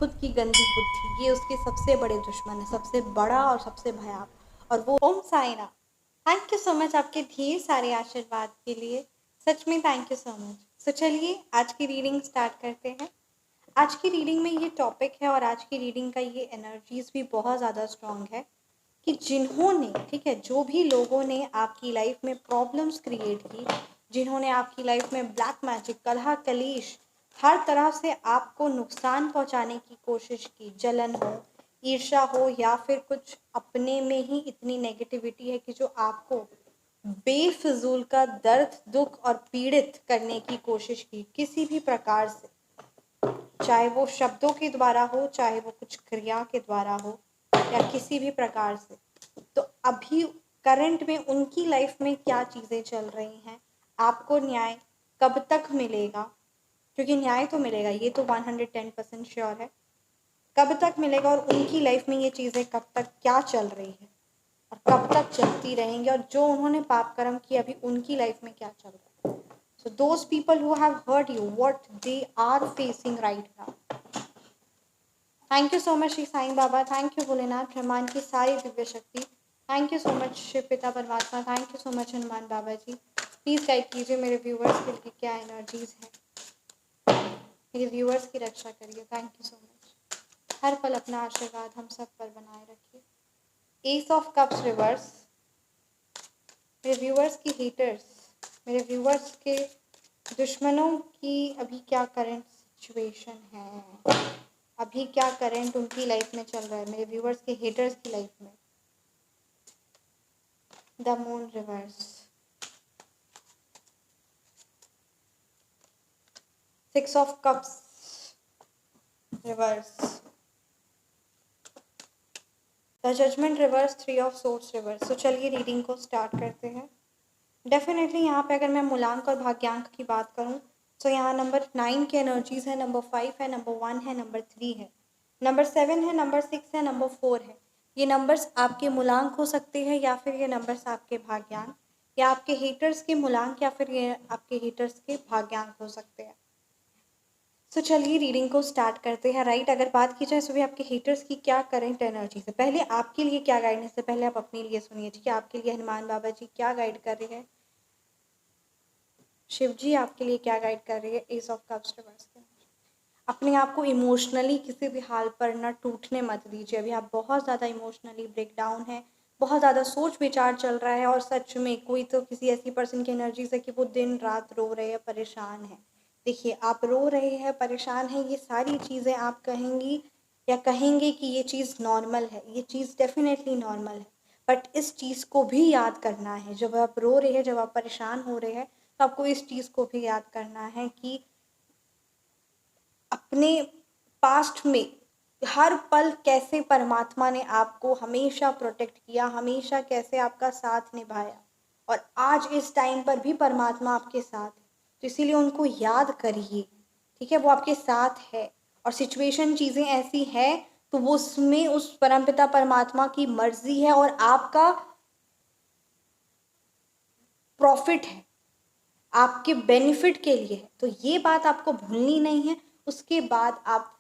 खुद की गंदी बुद्धि, ये उसके सबसे बड़े दुश्मन है, सबसे बड़ा और सबसे भयावह। और वो Om Sai Ram. Thank you so much आपके ढेर सारे आशीर्वाद के लिए, सच में thank you so much. So चलिए आज की रीडिंग स्टार्ट करते हैं। आज की रीडिंग में ये टॉपिक है और आज की रीडिंग का ये एनर्जीज भी बहुत ज़्यादा स्ट्रॉन्ग है कि जिन्होंने, ठीक है, जो भी लोगों ने आपकी लाइफ में प्रॉब्लम्स क्रिएट की, जिन्होंने आपकी लाइफ में ब्लैक मैजिक, कलह कलेश, हर तरह से आपको नुकसान पहुंचाने की कोशिश की, जलन हो, ईर्ष्या हो, या फिर कुछ अपने में ही इतनी नेगेटिविटी है कि जो आपको बेफिजूल का दर्द, दुख और पीड़ित करने की कोशिश की किसी भी प्रकार से, चाहे वो शब्दों के द्वारा हो, चाहे वो कुछ क्रिया के द्वारा हो, या किसी भी प्रकार से। तो अभी करंट में उनकी लाइफ में क्या चीज़ें चल रही हैं, आपको न्याय कब तक मिलेगा, क्योंकि न्याय तो मिलेगा, ये तो 110% श्योर है। कब तक मिलेगा और उनकी लाइफ में ये चीज़ें कब तक क्या चल रही है और कब तक चलती रहेंगी, और जो उन्होंने पाप कर्म किया अभी उनकी लाइफ में क्या चल रहा है। So those people who have hurt you, what they are facing right now. Thank you so much Shri Sai Baba, thank you Bholenath, ब्रह्मांड की सारी दिव्य शक्ति, thank you so much Shiv पिता परमात्मा, thank you so much Hanuman Baba ji. Please guide कीजिए मेरे व्यूवर्स के लिए क्या एनर्जीज है, मेरे व्यूवर्स की रक्षा करिए। Thank you so much. हर पल अपना आशीर्वाद हम सब पर बनाए रखिए। एस ऑफ कप्स रिवर्स, मेरे व्यूवर्स की हेटर्स, मेरे व्यूवर्स के दुश्मनों की अभी क्या करंट सिचुएशन है, अभी क्या करंट उनकी लाइफ में चल रहा है, मेरे व्यूवर्स के हेटर्स की लाइफ में। The moon reversed, 6 of cups reversed, the judgment reversed, 3 of swords reversed. तो चलिए रीडिंग को स्टार्ट करते हैं। डेफिनेटली यहाँ पे अगर मैं मूलांक और भाग्यांक की बात करूँ तो यहाँ नंबर 9 की एनर्जीज है, नंबर 5 है, नंबर 1 है, नंबर 3 है, नंबर 7 है, नंबर 6 है, नंबर 4 है। ये नंबर्स आपके मूलांक हो सकते हैं या फिर ये नंबर्स आपके भाग्यांक, या आपके हेटर्स के मूलांक, या फिर ये आपके हेटर्स के भाग्यांक हो सकते हैं। तो चलिए रीडिंग को स्टार्ट करते हैं। राइट, अगर बात की जाए सुबह आपके हेटर्स की क्या करंट एनर्जी है, पहले आपके लिए क्या गाइडेंस है, पहले आप अपने लिए सुनिए, ठीक है। आपके लिए हनुमान बाबा जी क्या गाइड कर रहे हैं, शिव जी आपके लिए क्या गाइड कर रही है। एस ऑफ कप्स रिवर्स के अपने आप को इमोशनली किसी भी हाल पर न टूटने मत दीजिए। अभी आप बहुत ज़्यादा इमोशनली ब्रेक डाउन है, बहुत ज़्यादा सोच विचार चल रहा है, और सच में कोई तो किसी ऐसी पर्सन की एनर्जी से कि वो दिन रात रो रहे हैं, परेशान है। देखिए, आप रो रहे हैं, परेशान हैं, ये सारी चीज़ें आप कहेंगी या कहेंगे कि ये चीज़ नॉर्मल है, ये चीज़ डेफिनेटली नॉर्मल है। बट इस चीज़ को भी याद करना है, जब आप रो रहे हैं, जब आप परेशान हो रहे हैं, तो आपको इस चीज़ को भी याद करना है कि अपने पास्ट में हर पल कैसे परमात्मा ने आपको हमेशा प्रोटेक्ट किया, हमेशा कैसे आपका साथ निभाया, और आज इस टाइम पर भी परमात्मा आपके साथ है। तो इसीलिए उनको याद करिए, ठीक है, वो आपके साथ है। और सिचुएशन, चीज़ें ऐसी है तो वो उसमें उस परमपिता परमात्मा की मर्जी है और आपका प्रॉफिट है, आपके बेनिफिट के लिए है। तो ये बात आपको भूलनी नहीं है। उसके बाद आप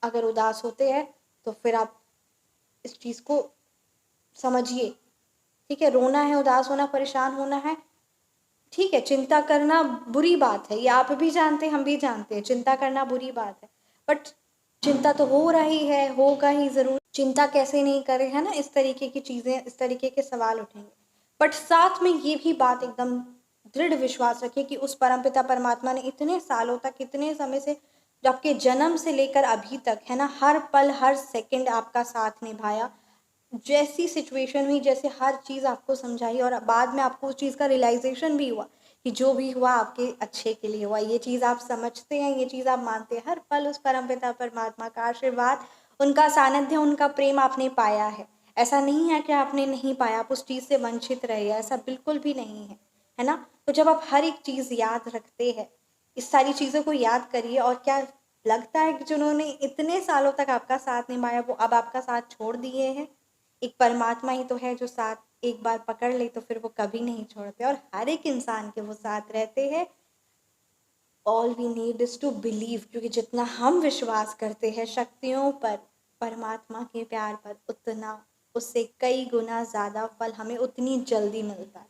अगर उदास होते हैं तो फिर आप इस चीज़ को समझिए, ठीक है। रोना है, उदास होना, परेशान होना है, ठीक है। चिंता करना बुरी बात है, ये आप भी जानते हैं, हम भी जानते हैं, चिंता करना बुरी बात है। बट चिंता तो हो रही है, होगा ही ज़रूर। चिंता कैसे नहीं करें, है ना। इस तरीके की चीज़ें, इस तरीके के सवाल उठेंगे। बट साथ में ये भी बात एकदम दृढ़ विश्वास रखिए कि उस परमपिता परमात्मा ने इतने सालों तक, इतने समय से, जो आपके जन्म से लेकर अभी तक, है ना, हर पल हर सेकंड आपका साथ निभाया। जैसी सिचुएशन हुई, जैसे हर चीज़ आपको समझाई, और बाद में आपको उस चीज़ का रियलाइजेशन भी हुआ कि जो भी हुआ आपके अच्छे के लिए हुआ। ये चीज़ आप समझते हैं, ये चीज़ आप मानते हैं। हर पल उस परमपिता परमात्मा का आशीर्वाद, उनका सानिध्य, उनका प्रेम आपने पाया है। ऐसा नहीं है कि आपने नहीं पाया, आप उस चीज़ से वंचित रहे, ऐसा बिल्कुल भी नहीं है ना। तो जब आप हर एक चीज़ याद रखते हैं, इस सारी चीज़ों को याद करिए। और क्या लगता है कि जिन्होंने इतने सालों तक आपका साथ निभाया, वो अब आपका साथ छोड़ दिए हैं। एक परमात्मा ही तो है जो साथ एक बार पकड़ ले तो फिर वो कभी नहीं छोड़ते, और हर एक इंसान के वो साथ रहते हैं। All we need is to believe, क्योंकि जितना हम विश्वास करते हैं शक्तियों पर, परमात्मा के प्यार पर, उतना उससे कई गुना ज़्यादा फल हमें उतनी जल्दी मिलता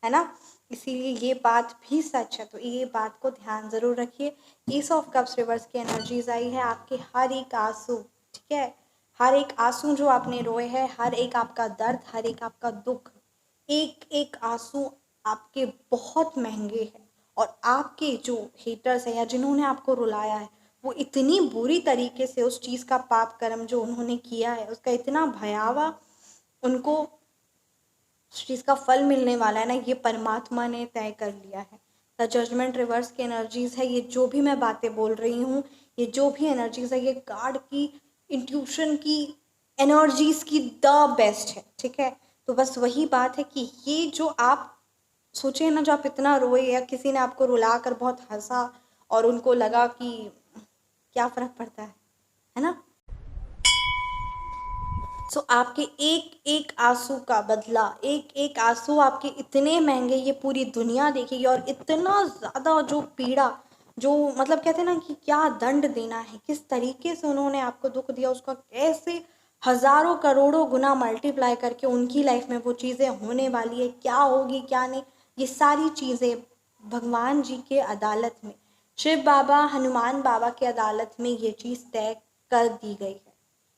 है ना। इसीलिए ये बात भी सच है, तो ये बात को ध्यान ज़रूर रखिए। ईस ऑफ कप्स रिवर्स की एनर्जीज आई है, आपके हर एक आंसू, ठीक है, हर एक आंसू जो आपने रोए हैं, हर एक आपका दर्द, हर एक आपका दुख, एक एक आंसू आपके बहुत महंगे हैं। और आपके जो हेटर्स हैं या जिन्होंने आपको रुलाया है, वो इतनी बुरी तरीके से उस चीज़ का पाप कर्म जो उन्होंने किया है उसका इतना भयावह उनको उस चीज़ का फल मिलने वाला है ना, ये परमात्मा ने तय कर लिया है। द जजमेंट रिवर्स की एनर्जीज है, ये जो भी मैं बातें बोल रही हूँ, ये जो भी एनर्जीज है, ये गॉड की इंट्यूशन की एनर्जीज की द बेस्ट है, ठीक है। तो बस वही बात है कि ये जो आप सोचे ना, जो आप इतना रोए या किसी ने आपको रुला कर बहुत हंसा और उनको लगा कि क्या फर्क पड़ता है ना। सो आपके एक एक आंसू का बदला, एक एक आंसू आपके इतने महंगे, ये पूरी दुनिया देखेगी। और इतना ज़्यादा जो पीड़ा, जो मतलब कहते हैं ना कि क्या दंड देना है, किस तरीके से उन्होंने आपको दुख दिया, उसका कैसे हज़ारों करोड़ों गुना मल्टीप्लाई करके उनकी लाइफ में वो चीज़ें होने वाली है, क्या होगी क्या नहीं, ये सारी चीज़ें भगवान जी के अदालत में, शिव बाबा हनुमान बाबा के अदालत में ये चीज़ तय कर दी गई है।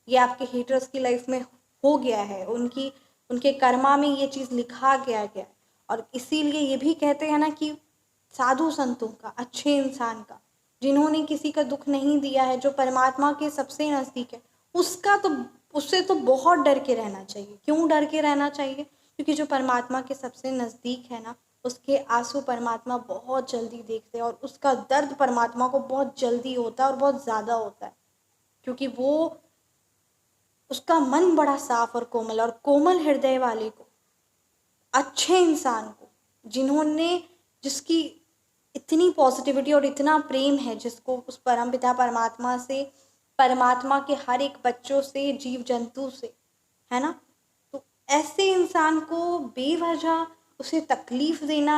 ये आपके हेटर्स की लाइफ में हो गया है, उनके कर्मा में ये चीज़ लिखा गया। और इसीलिए ये भी कहते हैं ना कि साधु संतों का, अच्छे इंसान का, जिन्होंने किसी का दुख नहीं दिया है, जो परमात्मा के सबसे नज़दीक है, उसका तो, उससे तो बहुत डर के रहना चाहिए। क्यों डर के रहना चाहिए? क्योंकि जो परमात्मा के सबसे नज़दीक है ना, उसके आंसू परमात्मा बहुत जल्दी देखते हैं और उसका दर्द परमात्मा को बहुत जल्दी होता है और बहुत ज़्यादा होता है, क्योंकि वो, उसका मन बड़ा साफ और कोमल, और कोमल हृदय वाले को, अच्छे इंसान को, जिन्होंने, जिसकी इतनी पॉजिटिविटी और इतना प्रेम है, जिसको उस परमपिता परमात्मा से, परमात्मा के हर एक बच्चों से, जीव जंतु से, है ना, तो ऐसे इंसान को बेवजह उसे तकलीफ देना,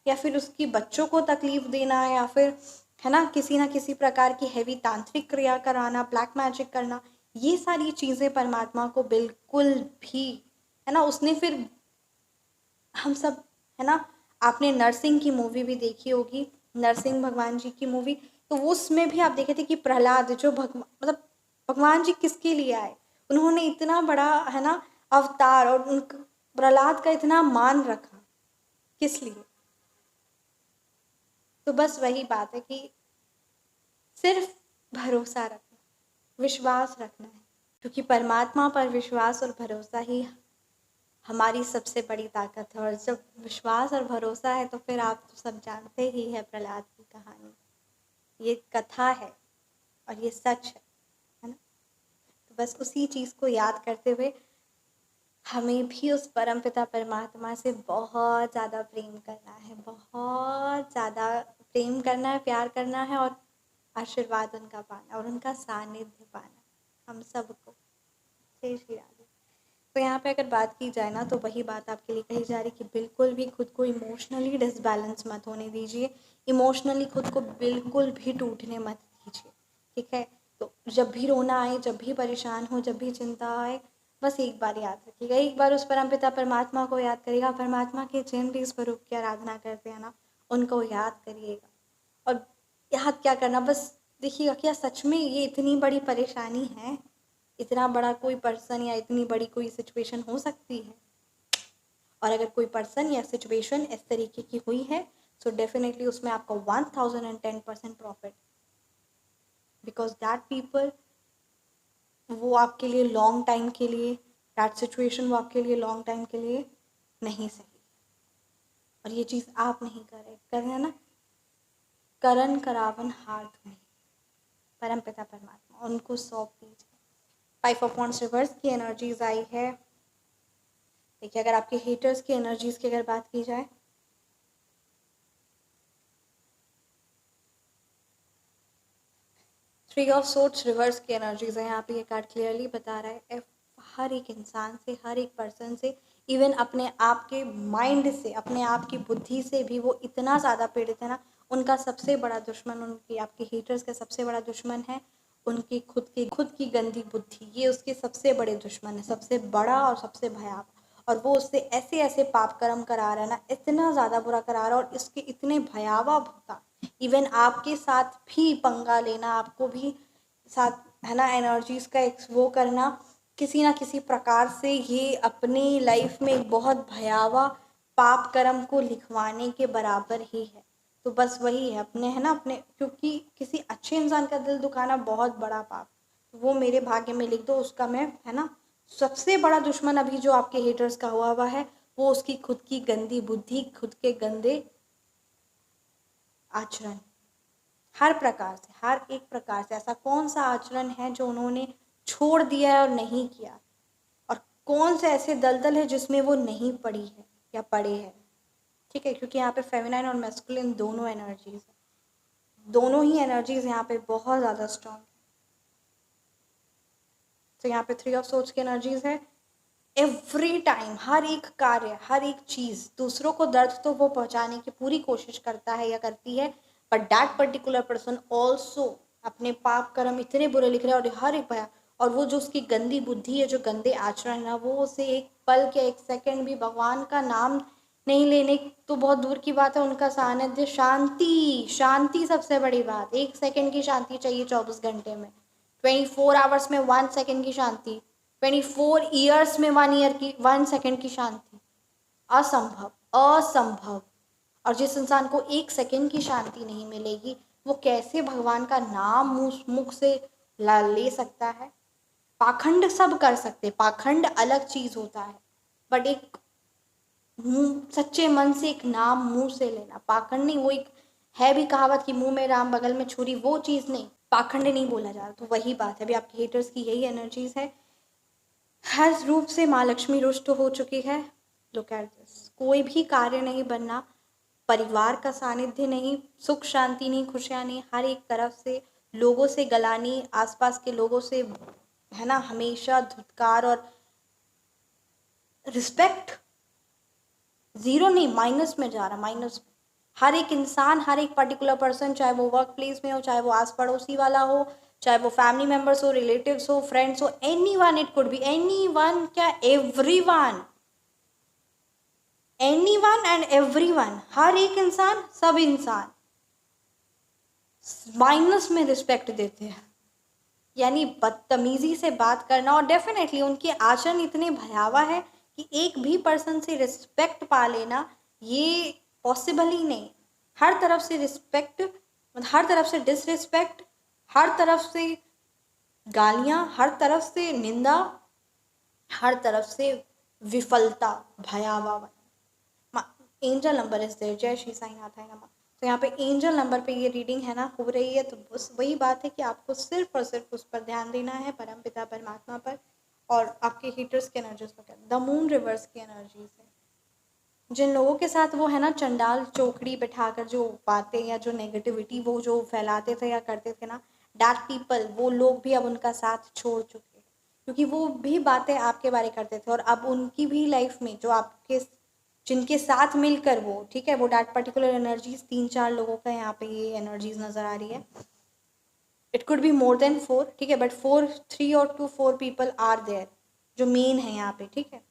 या फिर उसकी बच्चों को तकलीफ देना, या फिर है ना किसी प्रकार की हैवी तांत्रिक क्रिया कराना, ब्लैक मैजिक करना, ये सारी चीज़ें परमात्मा को बिल्कुल भी, है ना, उसने फिर हम सब, है ना, आपने नरसिंह की मूवी भी देखी होगी, नरसिंह भगवान जी की मूवी, तो उसमें भी आप देखे थे कि प्रहलाद जो मतलब भगवान जी किसके लिए आए, उन्होंने इतना बड़ा, है ना, अवतार, और उन प्रहलाद का इतना मान रखा, किस लिए? तो बस वही बात है कि सिर्फ भरोसा रखना, विश्वास रखना है, क्योंकि परमात्मा पर विश्वास और भरोसा ही हमारी सबसे बड़ी ताकत है। और जब विश्वास और भरोसा है तो फिर आप तो सब जानते ही है प्रहलाद की कहानी, ये कथा है और ये सच है ना। तो बस उसी चीज़ को याद करते हुए हमें भी उस परमपिता परमात्मा से बहुत ज़्यादा प्रेम करना है, बहुत ज़्यादा प्रेम करना है, प्यार करना है, और आशीर्वाद उनका पाना और उनका सानिध्य पाना हम सबको। जय श्री राधे। तो यहाँ पे अगर बात की जाए ना, तो वही बात आपके लिए कही जा रही कि बिल्कुल भी खुद को इमोशनली डिसबैलेंस मत होने दीजिए, इमोशनली खुद को बिल्कुल भी टूटने मत दीजिए, ठीक है। तो जब भी रोना आए, जब भी परेशान हो, जब भी चिंता आए, बस एक बार याद रखिएगा, एक बार उस परमपिता परमात्मा को याद करिएगा, परमात्मा के जिन भी स्वरूप की आराधना करते हैं ना, उनको याद करिएगा। और याद क्या करना, बस देखिएगा क्या सच में ये इतनी बड़ी परेशानी है, इतना बड़ा कोई पर्सन या इतनी बड़ी कोई सिचुएशन हो सकती है। और अगर कोई पर्सन या सिचुएशन इस तरीके की हुई है, सो डेफिनेटली उसमें आपका 1010% प्रॉफिट, बिकॉज दैट पीपल, वो आपके लिए लॉन्ग टाइम के लिए, दैट सिचुएशन वो आपके लिए लॉन्ग टाइम के लिए नहीं सही। और ये चीज़ आप नहीं कर रहे हैं ना, करण करावन हार धुनि, परमपिता परमात्मा, उनको सौंप दीजिए। 5 ऑफ वांड्स रिवर्स की एनर्जीज आई है। देखिए अगर आपके हेटर्स की एनर्जीज की अगर बात की जाए, थ्री ऑफ सोर्ड्स रिवर्स की एनर्जीज है। यहाँ पे ये कार्ड क्लियरली बता रहा है हर एक इंसान से, हर एक पर्सन से, इवन अपने आप के माइंड से, अपने आप की बुद्धि से भी वो इतना ज़्यादा पीड़ित है ना, उनका सबसे बड़ा दुश्मन, उनकी आपके हेटर्स का सबसे बड़ा दुश्मन है उनकी खुद की गंदी बुद्धि। ये उसके सबसे बड़े दुश्मन है, सबसे बड़ा और सबसे भयावह। और वो उससे ऐसे ऐसे पाप कर्म करा रहा है ना, इतना ज़्यादा बुरा करा रहा है, और इसके इतने भयावह भूता, इवन आपके साथ भी पंगा लेना, आपको भी साथ है ना एनर्जीज का एक वो करना, किसी ना किसी प्रकार से ये अपनी लाइफ में एक बहुत भयावह पाप कर्म को लिखवाने के बराबर ही है। तो बस वही है अपने, है ना, अपने, क्योंकि किसी अच्छे इंसान का दिल दुखाना बहुत बड़ा पाप, वो मेरे भाग्य में लिख दो उसका। मैं, है ना, सबसे बड़ा दुश्मन अभी जो आपके हेटर्स का हुआ है वो उसकी खुद की गंदी बुद्धि, खुद के गंदे आचरण। हर प्रकार से, हर एक प्रकार से ऐसा कौन सा आचरण है जो उन्होंने छोड़ दिया है और नहीं किया, और कौन से ऐसे दलदल है जिसमें वो नहीं पड़ी है या पड़े हैं। ठीक है, क्योंकि यहाँ पे फेमिनाइन और मैस्कुलिन दोनों एनर्जीज है, दोनों ही एनर्जीज यहाँ पे बहुत ज़्यादा स्ट्रांग है। तो यहाँ पे 3 ऑफ सोर्ड्स की एनर्जीज है। एवरी टाइम, हर एक कार्य, हर एक चीज़, दूसरों को दर्द तो वो पहुंचाने की पूरी कोशिश करता है या करती है, but that particular person also अपने पाप कर्म इतने बुरे लिख रहे हैं, और हर एक भया, और वो जो उसकी गंदी बुद्धि है, जो गंदे आचरण है, वो उसे एक पल के, एक सेकंड भी भगवान का नाम नहीं लेने तो बहुत दूर की बात है, उनका सानिध्य, शांति, शांति सबसे बड़ी बात। 1 सेकंड की शांति चाहिए 24 घंटे में, 24 आवर्स में 1 सेकंड की शांति, 24 ईयर्स में 1 ईयर की 1 सेकंड की शांति, असंभव, असंभव। और जिस इंसान को 1 सेकंड की शांति नहीं मिलेगी, वो कैसे भगवान का नाम मुख से ले सकता है। पाखंड सब कर सकते, पाखंड अलग चीज होता है, बट एक मुंह, सच्चे मन से एक नाम मुंह से लेना, पाखंड नहीं। वो एक है भी कहावत कि मुंह में राम बगल में छुरी, वो चीज नहीं, पाखंड नहीं बोला जा रहा। तो वही बात है, अभी आपके हेटर्स की यही एनर्जीज है। हर रूप से माँ लक्ष्मी रुष्ट हो चुकी है। लुक एट दिस, कोई भी कार्य नहीं बनना, परिवार का सानिध्य नहीं, सुख शांति नहीं, खुशियाँ नहीं, हर एक तरफ से लोगों से गलानी, आसपास के लोगों से, है ना, हमेशा धुतकार और रिस्पेक्ट जीरो नहीं, माइनस में जा रहा, माइनस में। हर एक इंसान, हर एक पर्टिकुलर पर्सन, चाहे वो वर्क प्लेस में हो, चाहे वो आस पड़ोसी वाला हो, चाहे वो फैमिली मेंबर्स हो, रिलेटिव्स हो, फ्रेंड्स हो, anyone, it could B anyone, क्या एवरीवन, एनीवन एंड एवरीवन, हर एक इंसान, सब इंसान माइनस में रिस्पेक्ट देते हैं। यानी बदतमीजी से बात करना, और डेफिनेटली उनके आचरण इतने भयावह है कि एक भी पर्सन से रिस्पेक्ट पा लेना ये पॉसिबल ही नहीं। हर तरफ से रिस्पेक्ट, हर तरफ से डिसरिस्पेक्ट, हर तरफ से गालियां, हर तरफ से निंदा, हर तरफ से विफलता, भयावह। एंजल नंबर इज देयर, जय श्री साईं नाथाय नमः। तो यहाँ पे एंजल नंबर पे ये रीडिंग है ना हो रही है, तो बस वही बात है कि आपको सिर्फ और सिर्फ उस पर ध्यान देना है, परम पिता परमात्मा पर, और आपके हीटर्स की एनर्जीज पर। द मून रिवर्स की एनर्जीज है। जिन लोगों के साथ वो, है ना, चंडाल चौकड़ी बिठाकर जो बातें या जो नेगेटिविटी वो जो फैलाते थे या करते थे ना, डार्क पीपल, वो लोग भी अब उनका साथ छोड़ चुके हैं, क्योंकि वो भी बातें आपके बारे करते थे, और अब उनकी भी लाइफ में जो आपके, जिनके साथ मिलकर वो, ठीक है, वो डार्क पर्टिकुलर एनर्जीज 3-4 लोगों का यहाँ पे ये एनर्जीज नजर आ रही है। It could be more than 4, ठीक है, बट 4, 3 और 2, 4 पीपल आर देयर जो मेन है यहाँ पे, ठीक है,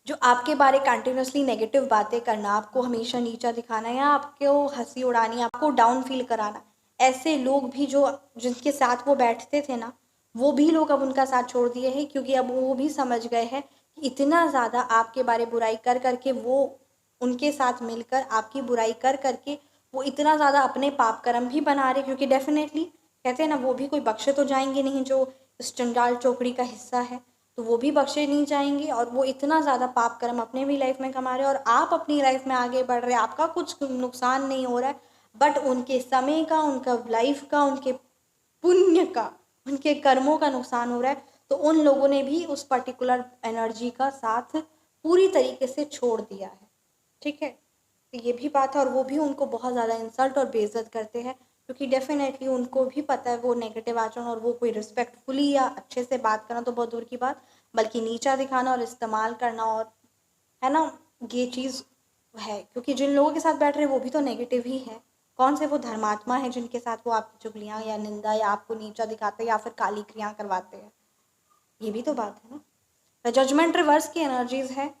जो आपके बारे कंटिन्यूसली नेगेटिव बातें करना, आपको हमेशा नीचा दिखाना, या आपको हंसी उड़ानी, आपको डाउन फील कराना, ऐसे लोग भी जो, जिनके साथ वो बैठते थे ना, वो भी लोग अब उनका साथ छोड़ दिए हैं, क्योंकि अब वो भी समझ गए हैं कि इतना ज़्यादा आपके बारे बुराई कर करके वो, उनके साथ मिलकर आपकी बुराई कर करके वो इतना ज़्यादा अपने पाप कर्म भी बना रहे, क्योंकि डेफिनेटली कहते हैं ना, वो भी कोई बख्शे तो जाएंगे नहीं जो इस चंडाल चौकड़ी का हिस्सा है, तो वो भी बख्शे नहीं जाएंगे, और वो इतना ज़्यादा पाप कर्म अपने भी लाइफ में कमा रहे हैं, और आप अपनी लाइफ में आगे बढ़ रहे हैं, आपका कुछ नुकसान नहीं हो रहा है, बट उनके समय का, उनका लाइफ का, उनके पुण्य का, उनके कर्मों का नुकसान हो रहा है। तो उन लोगों ने भी उस पर्टिकुलर एनर्जी का साथ पूरी तरीके से छोड़ दिया है, ठीक है। तो ये भी बात है, और वो भी उनको बहुत ज़्यादा इंसल्ट और बेइज्जत करते हैं, क्योंकि डेफिनेटली उनको भी पता है वो नेगेटिव आचरण, और वो कोई रिस्पेक्टफुली या अच्छे से बात करना तो बहुत दूर की बात, बल्कि नीचा दिखाना और इस्तेमाल करना, और है ना, ये चीज़ है, क्योंकि जिन लोगों के साथ बैठ रहे हैं वो भी तो नेगेटिव ही है। कौन से वो धर्मात्मा है जिनके साथ वो आपकी चुगलियाँ या निंदा या आपको नीचा दिखाते हैं या फिर काली क्रियाएं करवाते हैं? ये भी तो बात है ना। द जजमेंट रिवर्स की एनर्जीज है।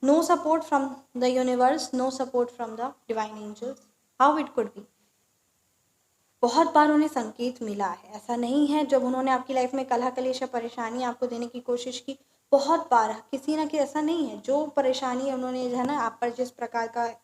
No support from the universe, no support from the divine angels, how it could be? बहुत बार उन्हें संकेत मिला है, ऐसा नहीं है। जब उन्होंने आपकी लाइफ में कलह कलेश या परेशानी आपको देने की कोशिश की, बहुत बार किसी ना कि ऐसा नहीं है, जो परेशानी उन्होंने जो है ना आप पर जिस प्रकार का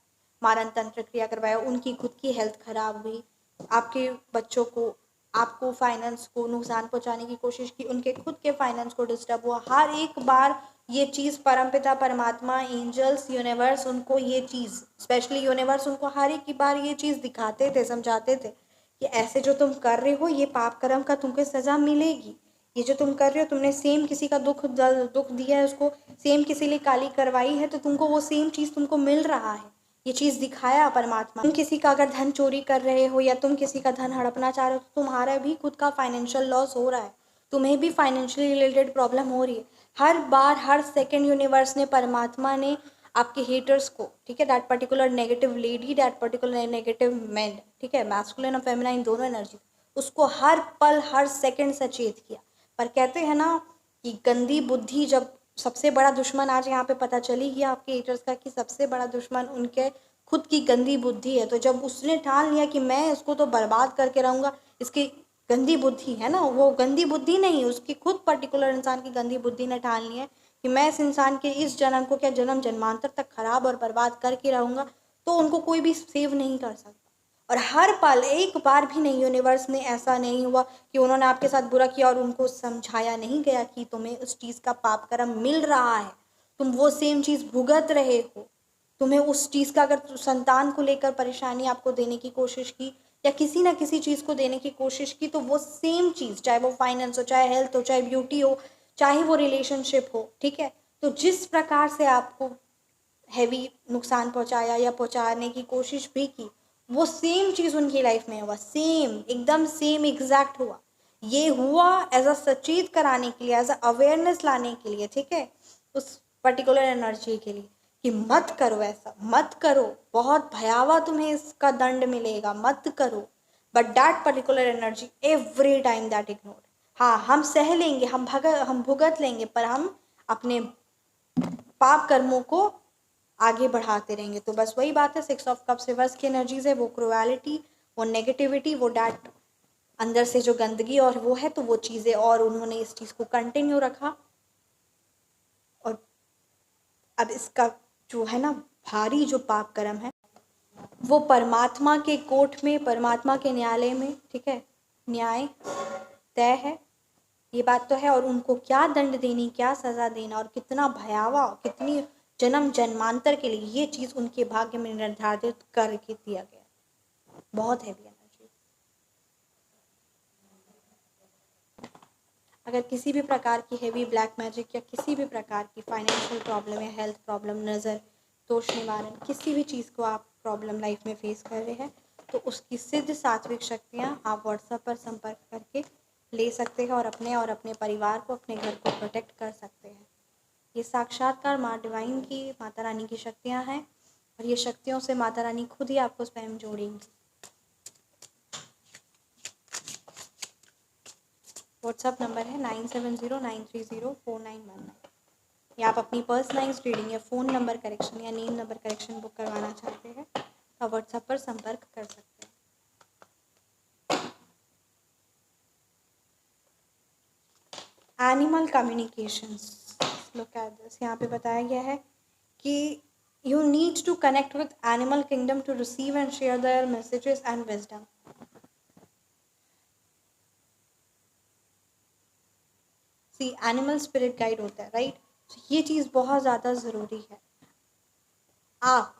मारण तंत्र क्रिया करवाया, उनकी खुद की हेल्थ खराब हुई, आपके बच्चों को आपको फाइनेंस को नुकसान पहुंचाने की कोशिश की, उनके खुद के फाइनेंस को डिस्टर्ब हुआ, हर एक बार ये चीज़ परमपिता परमात्मा एंजल्स यूनिवर्स उनको ये चीज़, स्पेशली यूनिवर्स उनको हर एक बार ये चीज़ दिखाते थे, समझाते थे कि ऐसे जो तुम कर रहे हो ये पाप कर्म का तुमको सजा मिलेगी। ये जो तुम कर रहे हो, तुमने सेम किसी का दुख दिया है, उसको सेम किसी लिए काली करवाई है, तो तुमको वो सेम चीज़ तुमको मिल रहा है। ये चीज़ दिखाया परमात्मा। तुम किसी का अगर धन चोरी कर रहे हो या तुम किसी का धन हड़पना चाह रहे हो, तो तुम्हारा भी खुद का फाइनेंशियल लॉस हो रहा है, तुम्हें भी फाइनेंशियली रिलेटेड प्रॉब्लम हो रही है। हर बार हर सेकेंड यूनिवर्स ने, परमात्मा ने आपके हेटर्स को, ठीक है, that particular negative lady, that particular negative man, ठीक है, मैस्कुलिन और फेमिनाइन दोनों एनर्जी, उसको हर पल हर सेकंड सचेत किया। पर कहते हैं ना कि गंदी बुद्धि, जब सबसे बड़ा दुश्मन आज यहाँ पे पता चली गया आपके हेटर्स का कि सबसे बड़ा दुश्मन उनके खुद की गंदी बुद्धि है। तो जब उसने ठान लिया कि मैं इसको तो बर्बाद करके रहूँगा, इसकी गंदी बुद्धि है ना, वो गंदी बुद्धि नहीं, उसकी खुद पर्टिकुलर इंसान की गंदी बुद्धि ने ठान लिया है कि मैं इस इंसान के इस जन्म को क्या जन्म जन्मांतर तक खराब और बर्बाद करके रहूँगा, तो उनको कोई भी सेव नहीं कर सकता। और हर पल एक बार भी नहीं, यूनिवर्स में ऐसा नहीं हुआ कि उन्होंने आपके साथ बुरा किया और उनको समझाया नहीं गया कि तुम्हें उस चीज़ का पाप कर्म मिल रहा है, तुम वो सेम चीज़ भुगत रहे हो। तुम्हें उस चीज़ का, अगर संतान को लेकर परेशानी आपको देने की कोशिश की या किसी ना किसी चीज़ को देने की कोशिश की, तो वो सेम चीज़, चाहे वो फाइनेंस हो, चाहे हेल्थ हो, चाहे ब्यूटी हो, चाहे वो रिलेशनशिप हो, ठीक है, तो जिस प्रकार से आपको हैवी नुकसान पहुंचाया या पहुंचाने की कोशिश भी की, वो सेम चीज़ उनकी लाइफ में हुआ, सेम एकदम सेम एग्जैक्ट हुआ। ये हुआ एज अ सचेत कराने के लिए, एज अ अवेयरनेस लाने के लिए, ठीक है, उस पर्टिकुलर एनर्जी के लिए कि मत करो, ऐसा मत करो, बहुत भयावह तुम्हें इसका दंड मिलेगा, मत करो। But that particular energy every time that ignore, हाँ हम सह लेंगे, हम भुगत लेंगे, पर हम अपने पाप कर्मों को आगे बढ़ाते रहेंगे। तो बस वही बात है, 6 ऑफ कप्स रिवर्स की एनर्जीज है, वो क्रुएलिटी, वो नेगेटिविटी, वो डैट अंदर से जो गंदगी और वो है, तो वो चीज़ें, और उन्होंने इस चीज़ को कंटिन्यू रखा। और अब इसका जो है ना भारी जो पाप कर्म है, वो परमात्मा के कोर्ट में, परमात्मा के न्यायालय में, ठीक है, न्याय तय है, ये बात तो है। और उनको क्या दंड देनी, क्या सजा देना और कितना भयावह, कितनी जन्म जन्मांतर के लिए ये चीज़ उनके भाग्य में निर्धारित करके दिया गया। बहुत हैवी एनर्जी। अगर किसी भी प्रकार की हैवी ब्लैक मैजिक या किसी भी प्रकार की फाइनेंशियल प्रॉब्लम या हेल्थ प्रॉब्लम, नज़र, दोष निवारण, किसी भी चीज़ को आप प्रॉब्लम लाइफ में फेस कर रहे हैं, तो उसकी सिद्ध सात्विक शक्तियाँ आप व्हाट्सएप पर संपर्क करके ले सकते हैं और अपने परिवार को, अपने घर को प्रोटेक्ट कर सकते हैं। ये साक्षात्कार माँ डिवाइन की, माता रानी की शक्तियाँ हैं, और ये शक्तियों से माता रानी खुद ही आपको स्वयं जोड़ेंगी। व्हाट्सएप नंबर है 9709304919। या आप अपनी पर्सनलाइज रीडिंग या फ़ोन नंबर करेक्शन या नेम नंबर करेक्शन बुक करवाना चाहते हैं, तो आप व्हाट्सएप पर संपर्क कर सकते हैं। Animal communications, look at this, यहाँ पे बताया गया है कि you need to connect with animal kingdom to receive and share their messages and wisdom. See animal spirit guide होता है, राइट, तो ये चीज़ बहुत ज़्यादा ज़रूरी है। आप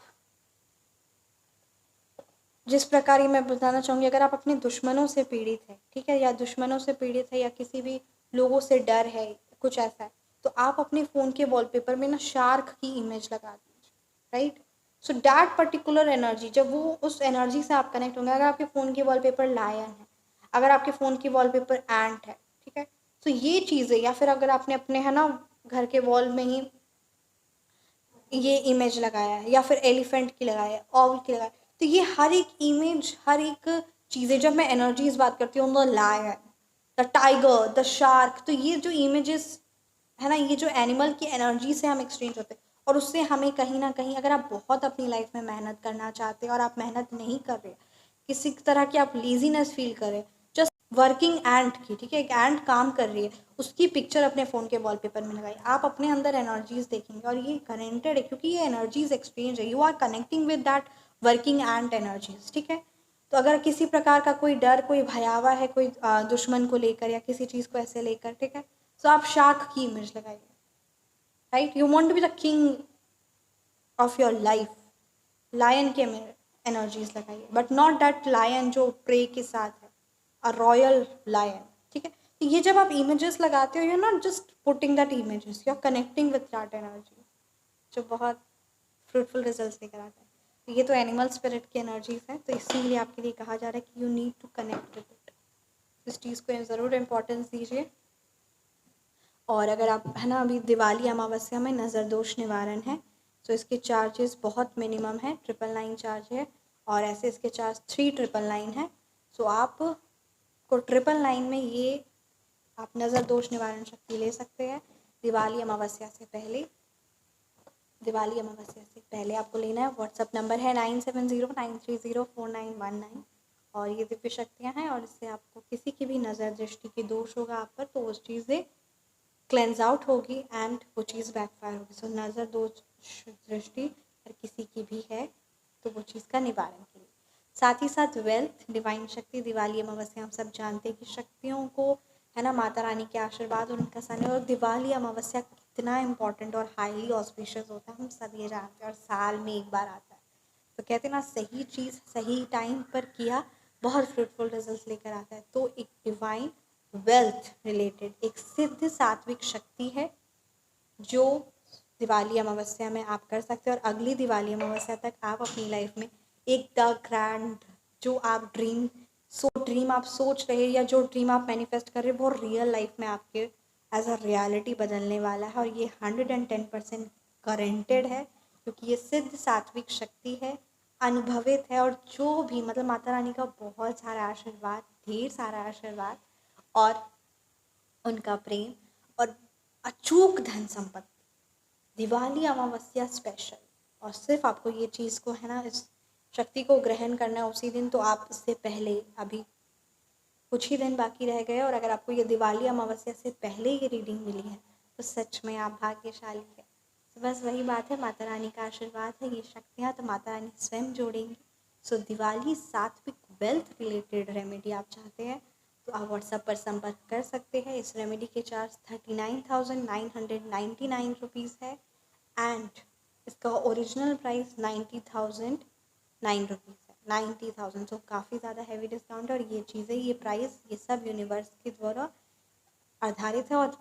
जिस प्रकार, ये मैं बताना चाहूँगी, अगर आप अपने दुश्मनों से पीड़ित है, ठीक है, या दुश्मनों से पीड़ित है या किसी भी लोगों से डर है, कुछ ऐसा है, तो आप अपने फ़ोन के वॉलपेपर में ना शार्क की इमेज लगा दीजिए, right. So that particular energy, जब वो उस एनर्जी से आप कनेक्ट होंगे, अगर आपके फ़ोन के वॉलपेपर लायन है, अगर आपके फ़ोन की वॉलपेपर एंट है, ठीक है, तो ये चीज़ें, या फिर अगर आपने अपने है ना घर के वॉल में ही ये इमेज लगाया है, या फिर एलिफेंट की लगाया है, ऑल की लगाया है। तो ये हर एक इमेज, हर एक चीज़ें, जब मैं एनर्जीज बात करती हूँ, the lion, the tiger, the shark, तो ये जो इमेजेस है ना, ये जो एनिमल की एनर्जी से हम एक्सचेंज होते हैं, और उससे हमें कहीं ना कहीं, अगर आप बहुत अपनी लाइफ में मेहनत करना चाहते हैं और आप मेहनत नहीं कर रहे, किसी तरह की आप लेजीनेस फील करें, जस्ट वर्किंग एंट की, ठीक है, एक एंट काम कर रही है, उसकी पिक्चर अपने फ़ोन के वॉलपेपर में लगाई, आप अपने अंदर एनर्जीज देखेंगे, और ये कनेक्टेड है, क्योंकि ये एनर्जीज एक्सचेंज है, you are connecting with that working ant energies, ठीक है। तो अगर किसी प्रकार का कोई डर, कोई भयावा है, कोई दुश्मन को लेकर या किसी चीज़ को ऐसे लेकर, ठीक है, तो आप शार्क की इमेज लगाइए, right, you want to be the king of your life, lion के एनर्जीज लगाइए, बट नॉट दैट लायन जो प्रे के साथ है, अ रॉयल लायन, ठीक है। तो ये जब आप इमेजेस लगाते हो, you not just putting that images, you are connecting with that energy, जो बहुत फ्रूटफुल रिजल्ट लेकर आता है। तो ये तो एनिमल स्पिरिट की एनर्जीज है, तो इसीलिए आपके लिए कहा जा रहा है कि you need to connect with it, इस चीज़ को ज़रूर इम्पोर्टेंस दीजिए। और अगर आप, है ना, अभी दिवाली अमावस्या में नज़र दोष निवारण है, तो इसके चार्जेस बहुत मिनिमम है, 999 चार्ज है, और ऐसे इसके चार्ज 3999 है। सो आप को 999 में ये आप नज़र दोष निवारण शक्ति ले सकते हैं दिवाली अमावस्या से पहले। दिवाली अमावस्या से पहले आपको लेना है। व्हाट्सअप नंबर है 9709304919, और ये दिव्य शक्तियाँ हैं, और इससे आपको किसी की भी नज़र दृष्टि की दोष होगा आप पर, तो उस चीज़ें क्लेंज आउट होगी एंड वो चीज़ बैकफायर होगी। सो नज़र दोष दृष्टि अगर किसी की भी है तो वो चीज़ का निवारण के लिए, साथ ही साथ वेल्थ, डिवाइन शक्ति, दिवाली अमावस्या हम सब जानते हैं कि शक्तियों को, है ना, माता रानी के आशीर्वाद और उनका सानिध्य, और दिवाली अमावस्या कितना इंपॉर्टेंट और हाईली ऑस्पिशियस होता है हम सब ये जानते हैं, और साल में एक बार आता है। तो कहते हैं ना, सही चीज़ सही टाइम पर किया बहुत फ्रूटफुल रिजल्ट लेकर आता है। तो एक डिवाइन वेल्थ रिलेटेड एक सिद्ध सात्विक शक्ति है जो दिवाली अमावस्या में आप कर सकते हैं, और अगली दिवाली अमावस्या तक आप अपनी लाइफ में एक द ग्रैंड, जो आप ड्रीम आप सोच रहे हैं, या जो ड्रीम आप मैनिफेस्ट कर रहे हैं, वो रियल लाइफ में आपके एज अ रियलिटी बदलने वाला है। और ये 110% गारंटेड है, क्योंकि ये सिद्ध सात्विक शक्ति है, अनुभवित है, और जो भी, मतलब माता रानी का बहुत सारा आशीर्वाद, ढेर सारा आशीर्वाद, और उनका प्रेम, और अचूक धन संपत्ति, दिवाली अमावस्या स्पेशल। और सिर्फ आपको ये चीज़ को, है ना, इस शक्ति को ग्रहण करना है उसी दिन, तो आप इससे पहले, अभी कुछ ही दिन बाकी रह गए, और अगर आपको ये दिवाली अमावस्या से पहले ये रीडिंग मिली है तो सच में आप भाग्यशाली है। तो बस वही बात है, माता रानी का आशीर्वाद है, ये शक्तियाँ तो माता रानी स्वयं जोड़ेंगी। सो दिवाली सात्विक वेल्थ रिलेटेड रेमेडी आप चाहते हैं तो आप व्हाट्सएप पर संपर्क कर सकते हैं। इस रेमेडी के चार्ज 39,999 रुपीज़ है, एंड इसका ओरिजिनल प्राइस 90,009 रुपीज़ है। 90,000, तो काफ़ी ज़्यादा हैवी डिस्काउंट है। और ये चीज़ें, ये प्राइस, ये सब यूनिवर्स के द्वारा आधारित है, और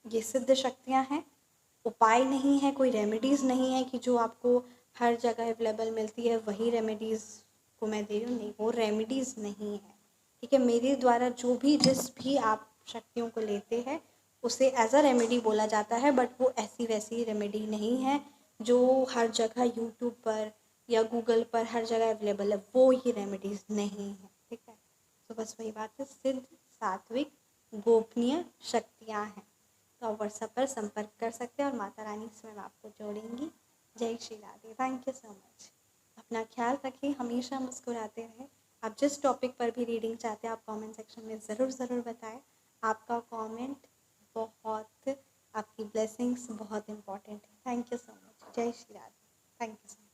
ये सिद्ध शक्तियाँ हैं, उपाय नहीं है, कोई रेमेडीज़ नहीं है कि जो आपको हर जगह अवेलेबल मिलती है वही रेमेडीज़ को मैं दे रही हूँ, नहीं, वो रेमेडीज़ नहीं है, ठीक है। मेरे द्वारा जो भी, जिस भी आप शक्तियों को लेते हैं उसे एज अ रेमेडी बोला जाता है, बट वो ऐसी वैसी रेमेडी नहीं है जो हर जगह यूट्यूब पर या गूगल पर हर जगह अवेलेबल है, वो ये रेमेडीज़ नहीं है, ठीक है। तो बस वही बात है, सिद्ध सात्विक गोपनीय शक्तियाँ हैं। तो आप व्हाट्सएप पर संपर्क कर सकते हैं, और माता रानी स्वयं आपको जोड़ेंगी। जय Shri Radhe. Thank you so much. अपना ख्याल रखिए, हमेशा मुस्कुराते रहें। आप जिस टॉपिक पर भी रीडिंग चाहते हैं आप कमेंट सेक्शन में ज़रूर बताएं। आपका कमेंट बहुत, आपकी ब्लेसिंग्स बहुत इंपॉर्टेंट है। Thank you so much. जय Shri Radhe. Thank you so much.